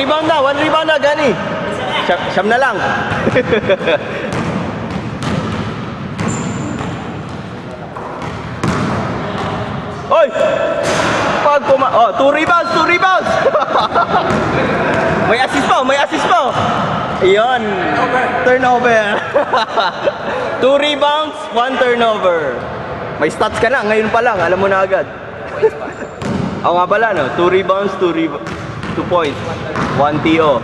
rebound na, Gani. Siyam na lang. Oy! Oh, 2 rebounds! May assist pa. Ayun. Turnover. 2 rebounds, 1 turnover. May stats ka na, ngayon pa lang, alam mo na agad. Ako nga pala, no? 2 rebounds, 2 points. 1 TO.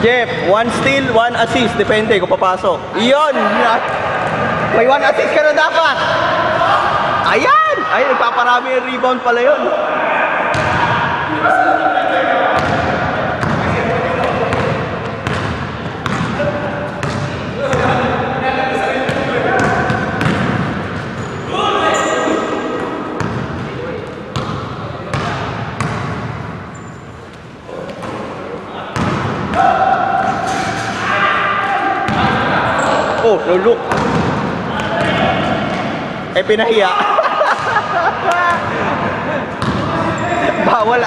Jeff, 1 steal, 1 assist. Depende kung papasok. Iyon! May 1 assist ka na dapat! Ayan! Ay, nagpaparami yung rebound pala yun. Oh, no look. Pinahiya. Bawal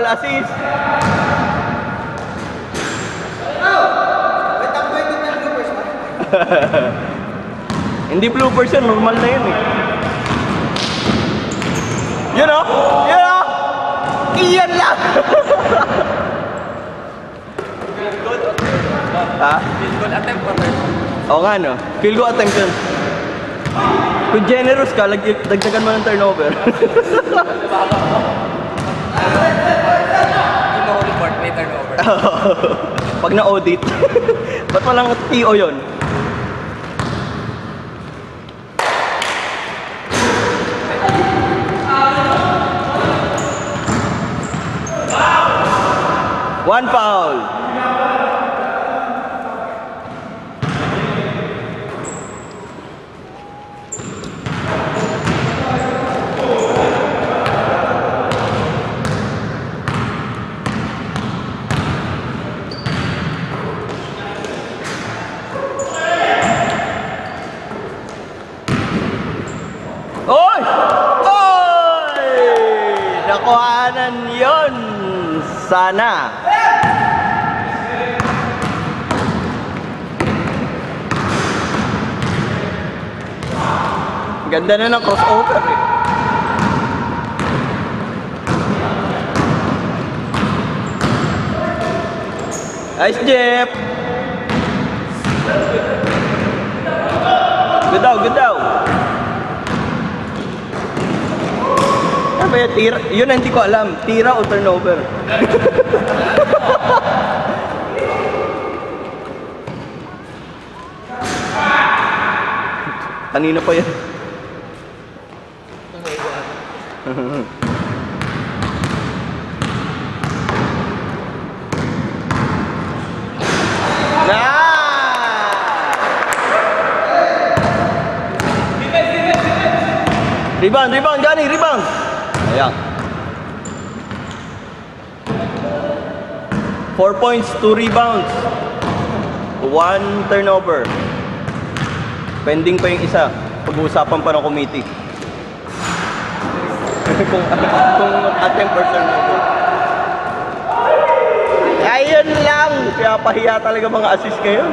assist. Hindi bloopers yun, normal na yun eh. Yun o! Iyan lang! Ha? Field goal attempt or oo nga no, field goal attempt yun. Kung generous ka, dagdagan mo ng turnover. Hindi mo report, may turnover. Pag na-audit. Ba't walang TO yun? One foul. Oy! Nakuhanan yun! Sana! Ganda na ng crossover eh. Nice, Jeff! Good daw! Tira, yun hindi ko alam, tira o turnover. Kanina pa yan. Rebound, Gani, rebound! Ayan. 4 points, 2 rebounds, 1 turnover. Pending pa yung isa. Pag-uusapan pa ng committee. kung attempt or turnover. Ayun lang! Kaya pahiya talaga mga assist ngayon.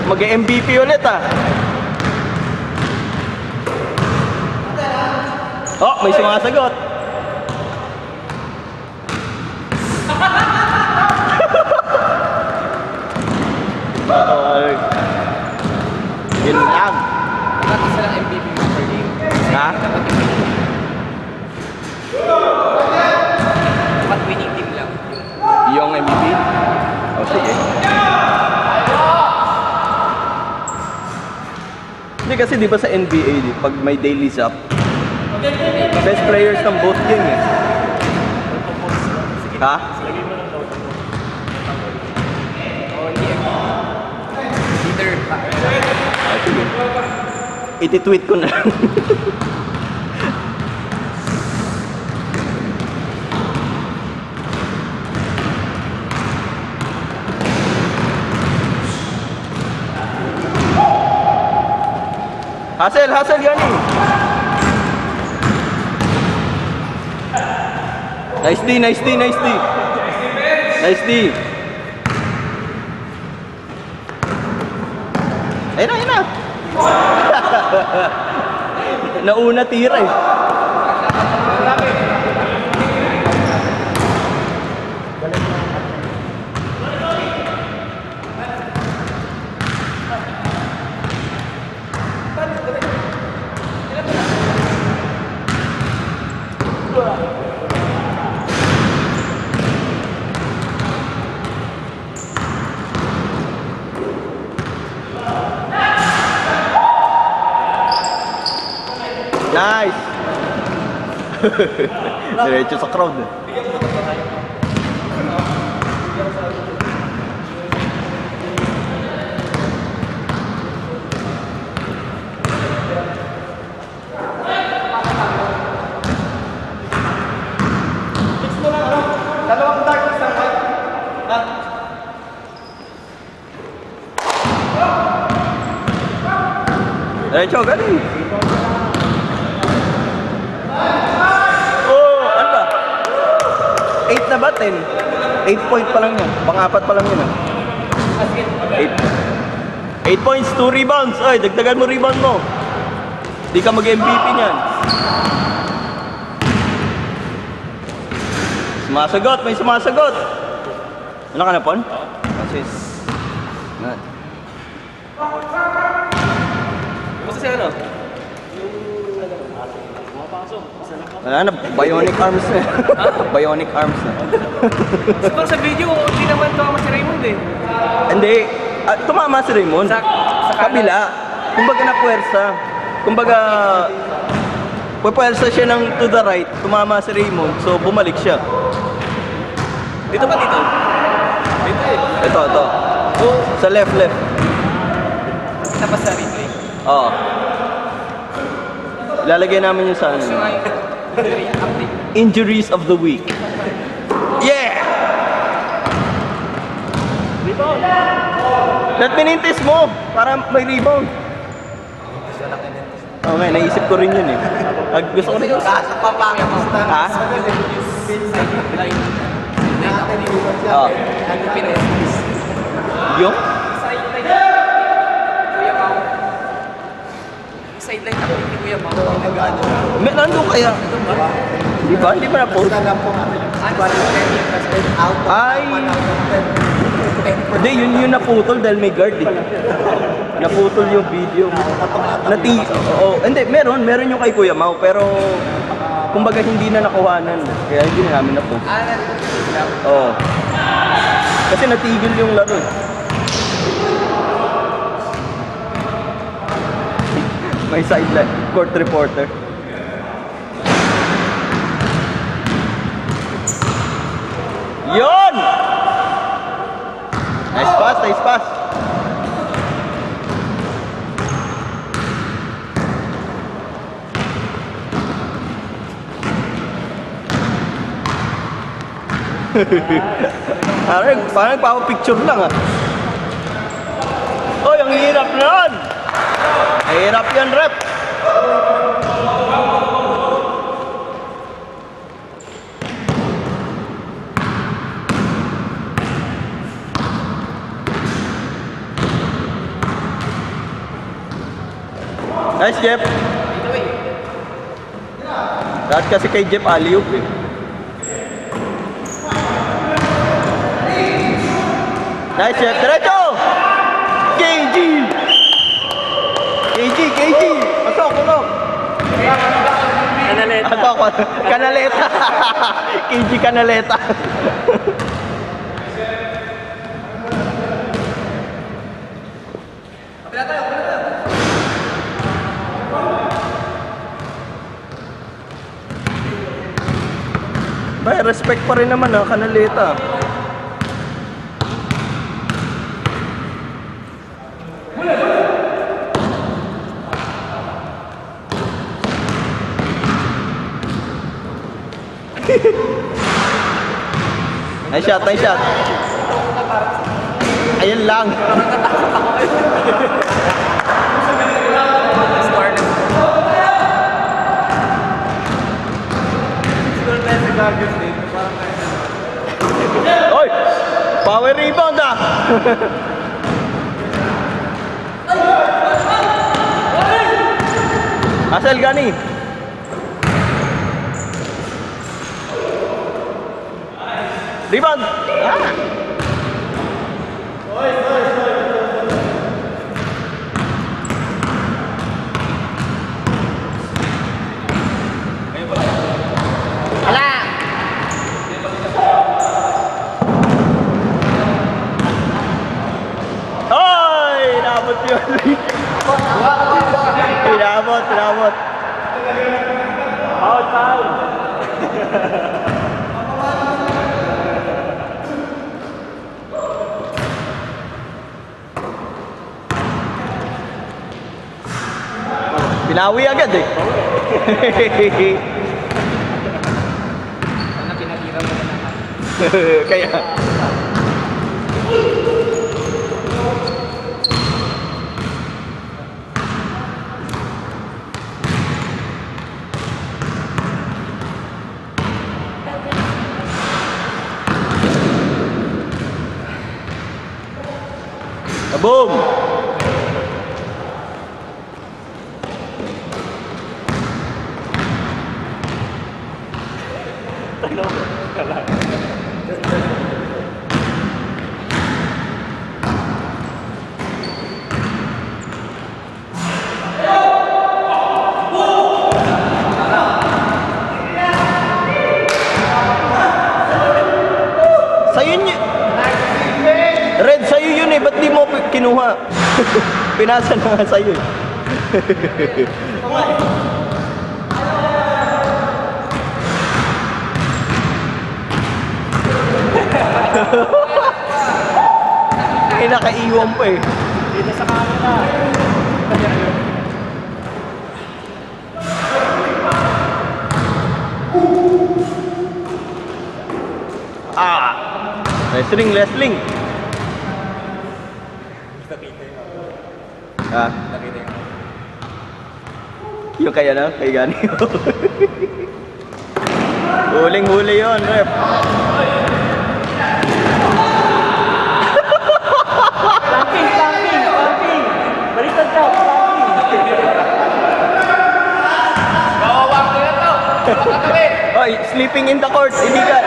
Mag-MVP ulit ah. Oh, may sumasagot. Yun lang. Dapat isa lang MVP per game. Ha? Dapat winning team lang. Yung MVP? O sige. Hindi kasi di ba sa NBA, pag may daily zap, best players ng both game eh. Ha? Twitter. Ah, sige. Iti-tweet ko na lang. Hustle yan eh. Nice D. Nice D. Ayun na. Nauna tira eh. Nice! Diretso sa crowd. Dalawang dark isang white. Diretso, galing. Ano ba? 8 na ba? 10? 8 point pa lang yan. Pang-apat pa lang yun. 8 points, 2 rebounds. Ay, dagdagan mo rebound mo. Di ka mag-MVP niyan. Sumasagot, may sumasagot. Ano ka na, Pon? Assist. Basta siya ano? Wala na, bionic arms na. Bionic arms na. Siguro sa video, hindi naman tumama si Raymond eh. Hindi. Tumama si Raymond. Sa kabila. Kumbaga na puwersa. Kumbaga, puwersa siya ng to the right. Tumama si Raymond. So, bumalik siya. Dito ba dito? Dito eh. Ito. Oh, Sa left. isa pa sa replay. Oo. Ilalagay namin yun sa ano. So, update. Injuries of the week. Yeah! Rebound! Let minintis mo para may rebound. Okay, naisip ko rin yun eh. Gusto ko rin yun. Sa papangit. Ha? Oo. Yung? Sideline ako ni Kuya Mau. Nandun kaya? Di ba? Hindi ba na-post? Ay! Hindi, yun naputol dahil may guard eh. Naputol yung video. Hindi, meron yung kay Kuya Mau, pero kumbaga hindi na nakuhanan. Kaya hindi na namin na-post. Oo. Kasi natigil yung laro eh. May sideline, court reporter. Yon! Nice pass. Parang nagpapapicture lang ah. Oy, ang hirap na yun! Hirap yan, rep! Nice, Jeff! Lahat kasi kay Jeff alley-oop eh. Nice, Jeff! Diretso! KG! Pasok! Kanaleta! KG Kanaleta! Bay, respect pa rin naman ah, Kanaleta. Nice shot, nice shot. Ayun lang. Oy! Power rebound ah! Asal gani. Rebound. Oy, inabot yun. Inabot. Foul. Pinawi agad eh. Kaya. Boom! Sa'yo niya. Red, sa'yo yun eh. Ba't di mo kinuha? Pinasa na nga sa'yo eh. Ay, nakaiwan pa eh. Dito sa camera. Wrestling. Ah. Yung kaya na, kay Gani. Huling-huli yun, ref. Planking. Baliktad ka, planking. Bawawang ko na to. Pakatabi. Oy, sleeping in the court, illegal.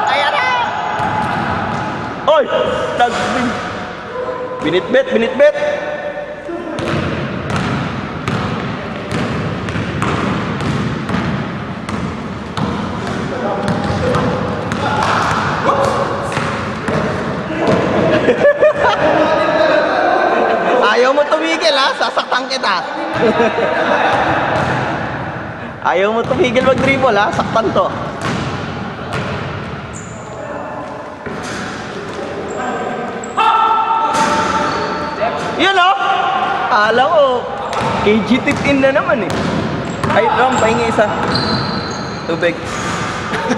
Ayan na! Oy! Binitbet. Ayaw mo tumigil ha, sasaktan kita. Ayaw mo tumigil mag-dribble ha, saktan to. Yun o! Akala ko, KG tip in na naman eh. Ay, Ram, pahingi isa. Tubig.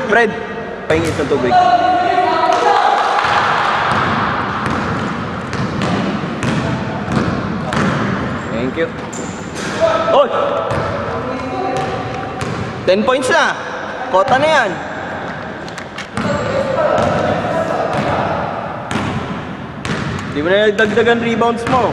Fred, pahingi isa tubig. Thank you. Oh! 10 points na. Kota na yan. Di mo na nagdagdagan rebounds mo.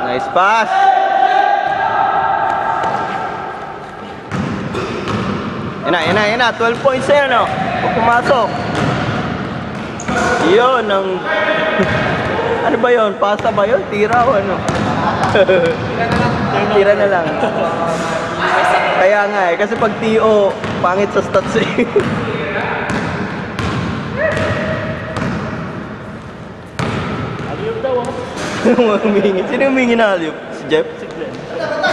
Nice pass. Yan na. 12 points na yan, oh. Pag pumasok. Yun ang... Ano ba yun? Pasa ba yun? Tira o ano? Tira na lang. Kaya nga eh, kasi pag TO, pangit sa stats eh. Aliyop daw ah. Sino humingi na aliyop? Si Jeff? Si Glenn.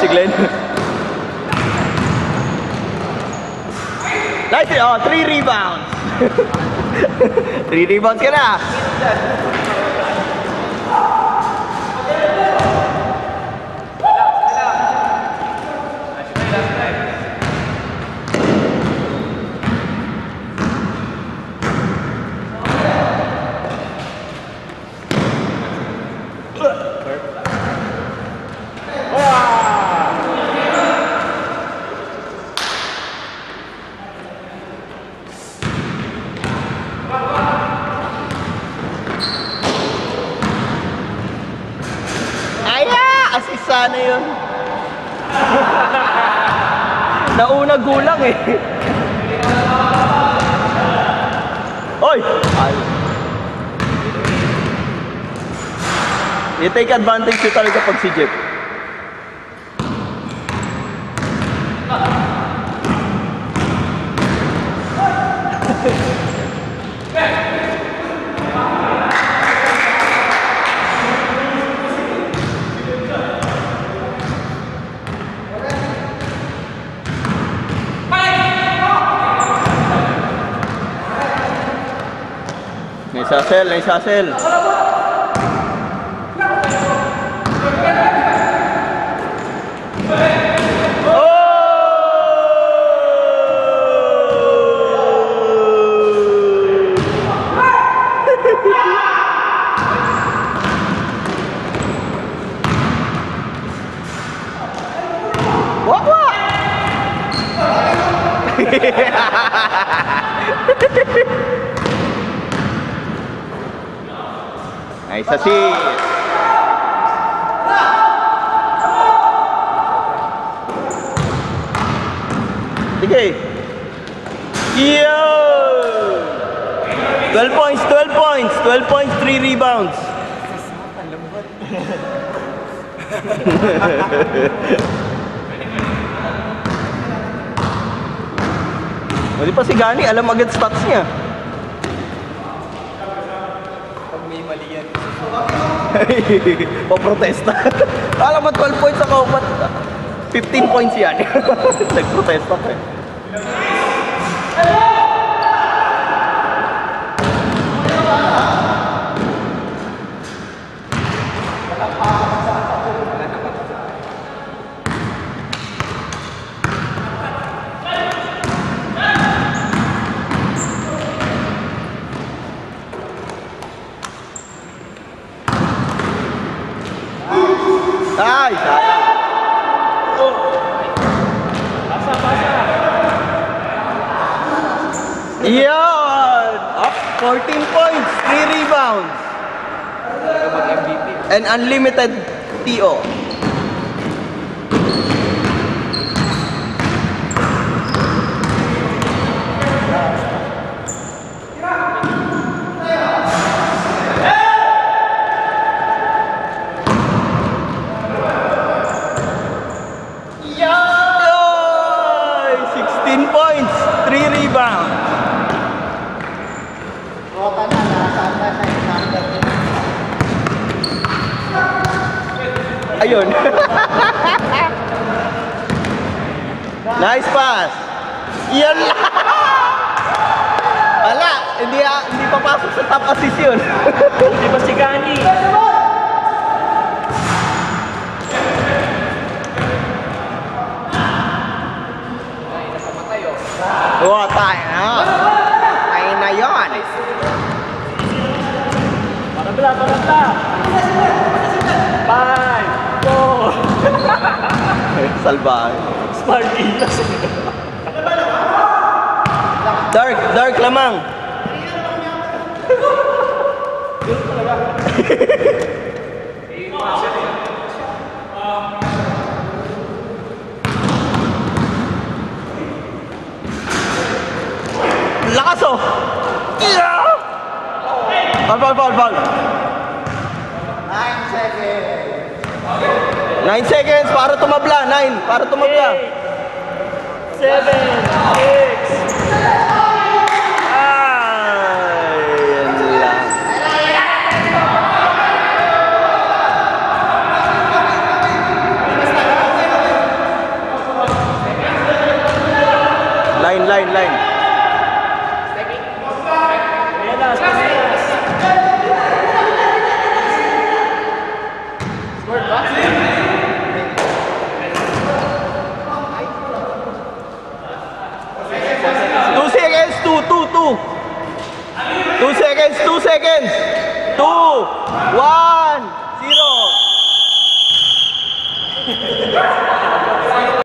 Si Glenn? Nice! Oh, 3 rebounds! 3 rebounds ka na! Assist sana yun. Nauna gulang eh. Oy! I-take advantage yun talaga pag si Jeff. Nice hustle. Nice assist. Sige. Yo! 12 points, 3 rebounds. Hindi pa si Gani, alam agad stats niya. Pag may mali yan. Paprotesta. Alam mo 12 points ako, but 15 points yan. Nagprotesta pa eh. Ay, sayang. Pasa. Yan! Up 14 points, 3 rebounds. Mag-MVP. And unlimited TO. Yay! 16 points, 3 rebounds. Ayun. Nice pass. Yan lang. Wala, hindi papasok sa top assist yun. Di ba si Gani? Oh, tayo na. Tayo na yun. Parabla. 5, 4. Salbahe. Sparky. Dark lamang. Lakas oh! Yeah! Ball. 9 seconds para tumabla. 9 para tumabla. 7, 6. Yan lang. Line. Two seconds. 2, 1.